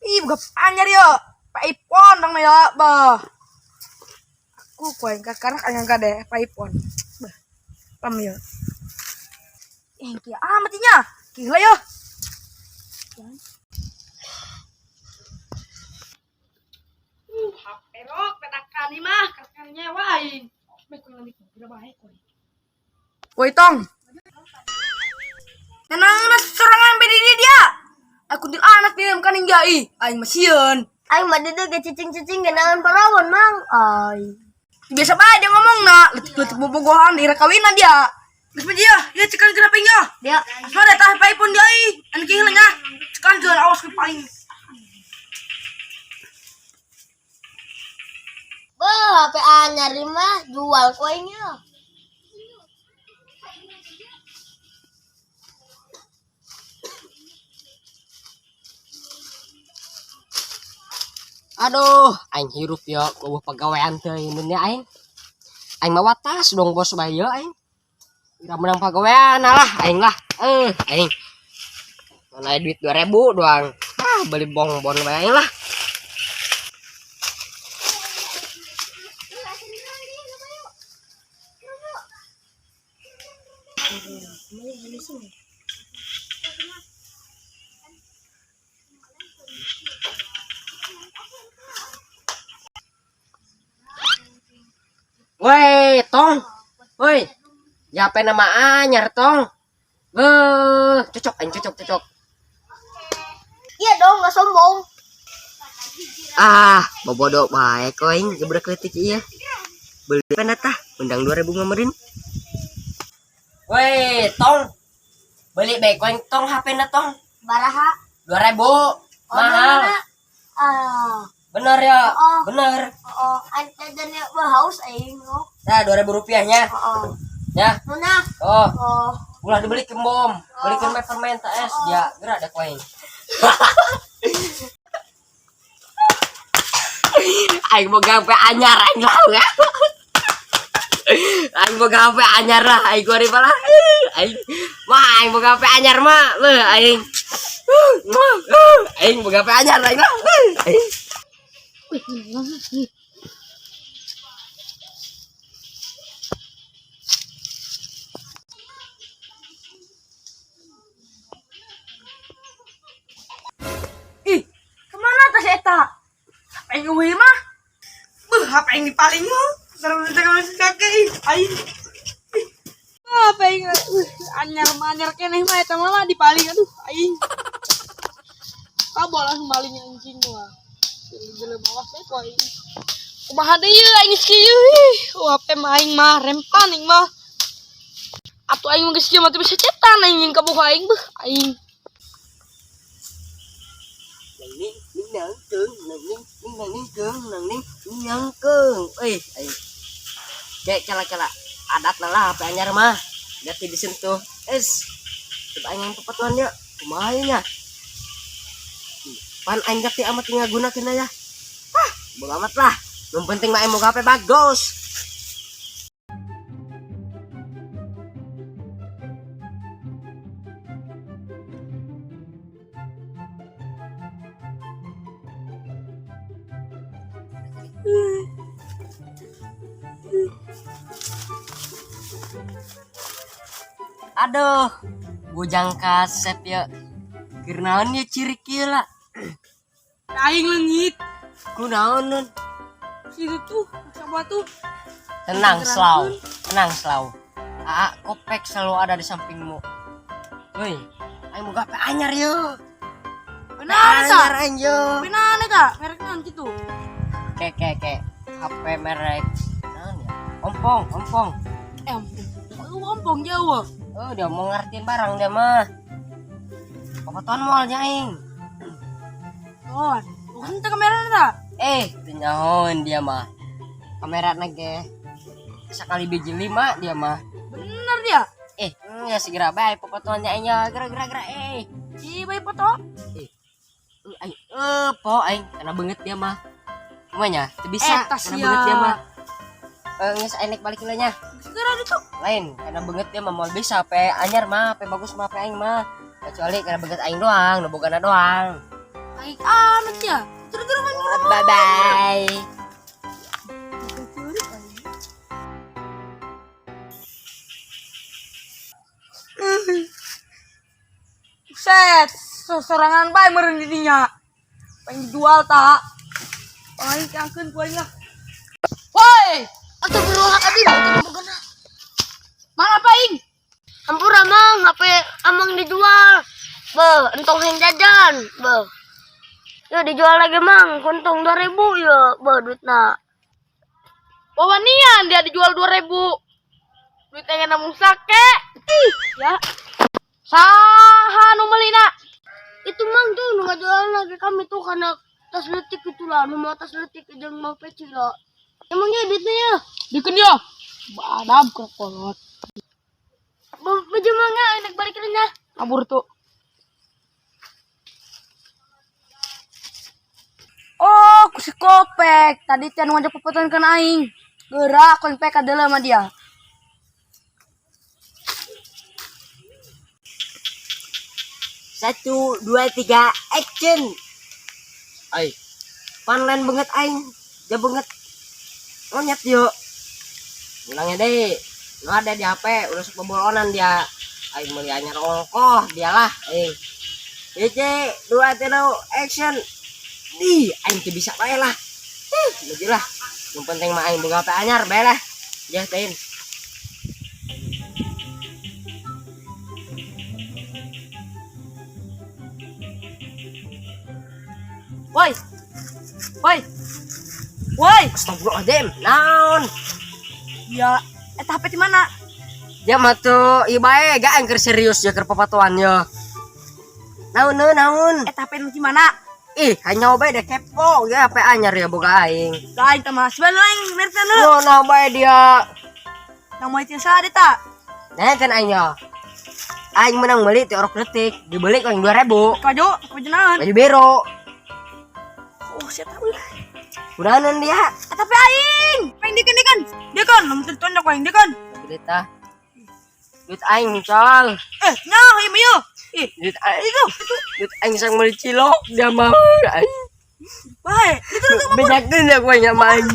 Ih, buka anyar ya. Pak iPhone dong ya, bah. Aku kuain karena kagak deh Pak iPhone. Bah. Pam ya. Kia amatinya. Gila ya. HP rok petakan nih mah, karena nyewain. Woi Tong. Nenang serangan bedi dia. Aku til anak dia kan ninjai. Aing masieun. Aing mah dede ge cicing-cicing genangan parawan mang. Ai. Biasa bae dia ngomong na, letik-letik bobogohan di rekawinan dia. Geus mah dia, ya cekan kenapa nya? Dia Asma da tah iPhone dia ih. Anu kieu nya. Cekan geun awas ke paling. HP anyar mah jual kuenya. Aduh, aing hirup ya, kubuh pagawean teh ini aing. Aing mah watas dong bos bae aing. Ira menang pagawean lah aing lah. Aing. Mana duit 2000 doang. Beli bonbon bae aing lah. Woi, Tong. Woi. Ya apa nama anyar, Tong? Cocok aing cocok. Iya dong, nggak sombong. Bobodo bae ko aing gebrek leutik ieu. Beli pena tah, undang 2000 mamerin. Woi, Tong. Beli bae ko aing Tong HP-na Tong. Baraha? 2000. Mahal. Bener ya? Oh. Bener. Ante dan haus aing. Nah, 2000 rupiahnya. Ya. Mana? Oh. Oh. Ulah dibeli ke bom. Belikan permen es dia geura ada koin. Aing boga HP anyar aing lah ya. Aing boga HP anyar lah aing gua ribalah. Aing boga HP anyar mah. Aing. Aing boga HP anyar aing lah. Ih, kemana tas eta? HP ngeuweuh mah. HP yang paling terus kakek aing. HP anyar keneh mah eta mah dipaling aduh aing. Kabolah maling anjing mah. Gila bawas teh ku aing. Kumaha deui aing geus kieu HP mah aing mah rempan aing mah. Atuh aing geus kieu mah teu bisa cetan aing ka buka aing beuh aing. Nang keung. Kayak cala adat lah HP anyar mah. Gati disentuh. Coba aing pepetuan ya. Kumaha nya? Pan aing gati amat ngagunakeun ya. Bodo amat lah. Yang penting mah aing boga HP bagus. Aduh, bujang kasep ya. Kirnaon ya ciri kieu lah. Aing leungit. Kunaon nun? gitu tuh, sama tuh. Tenang Slow. Aa Kopek selalu ada di sampingmu. Woi, aing mau gape anyar yuk. Benar Anyar tak? aing yuk. Benar tak? Merek naon gitu. Ke HP merek naon ya? Ompong. Ampun. Ompong jauh. Oh, dia mau ngertiin barang dia mah. Popatoan moal aing. Oh, bukan itu kamera tak? Tenyahoan dia mah. Kamera nage sekali biji 5 dia mah. Benar dia. Ya segera baik popatoannya aing ya. Gerak. Si bayi foto. Aing aing karena banget dia mah. Semuanya bisa Tas karena ya. banget dia mah. Nges aing naik balik nya. Segera itu. Lain karena banget dia mah mau bisa pe anyar mah, pe bagus mah pe aing mah. Kecuali karena banget aing doang, nu bogana doang. Baik amat ya. Terus main Bye bye. Set, sorangan bae meureun didinya. Pengen dijual tak? Paling angkeun ku aing lah. Woi, Astagfirullahaladzim, itu bukan. mana paing? Ampura mang, HP amang dijual. Be, entong yang jajan. Be. Ya dijual lagi mang, untung 2.000 ya, be duitna. Bawa nian dia dijual 2.000. Duitnya namun sake. Ya. Saha nu meulina? Itu mang tuh nu ngajual lagi kami tuh karena tas letik itulah, nu mau tas letik jeung mau peci lah. Emangnya duitnya ya? Dikeun ya. Badab kolot. Baju mangga enak balikin nya. Kabur tuh. Oh, ku si Kopek. Tadi teh nu ngajak pepoton kan aing. Gerak kon pek adalah sama dia. Satu, dua, tiga, action. Ay, panlen banget aing, dia banget monyet yuk. Ulangnya deh, no ada di HP, udah sepebolonan dia. Aing mau dianyar ongkoh, dialah. Ece, dua, tiga, action. Aing tuh bisa bae lah. Begitu lah. Yang penting mah aing boga HP anyar, bae lah. Ya, tain. Woi. Astagfirullahaladzim, naon? Ya, HP di mana? Ya mah tuh, ibae gak angker serius ya keur papatuan ya. Naon. HP nu di mana? Hanya bae deh kepo ya HP anyar ya boga aing. Lain teh mas, bal aing merta nu. Yo nah bae dia. Nang mau ieu sa eta. Nah kan aing ya. Aing menang beli ti orok detik, dibeli kau 2.000. Kaju naon? Baju bero. Oh, saya tahu lah. Udahan dia. Tapi aing, pengen dikeun. Dia kan nomor tonjok aing dia kan. Duit ah. Duit aing col. Nah, ieu mah yeuh. Duit aing. Duit aing sang beli cilok dia mah. Bae. Banyak dia gua nya main.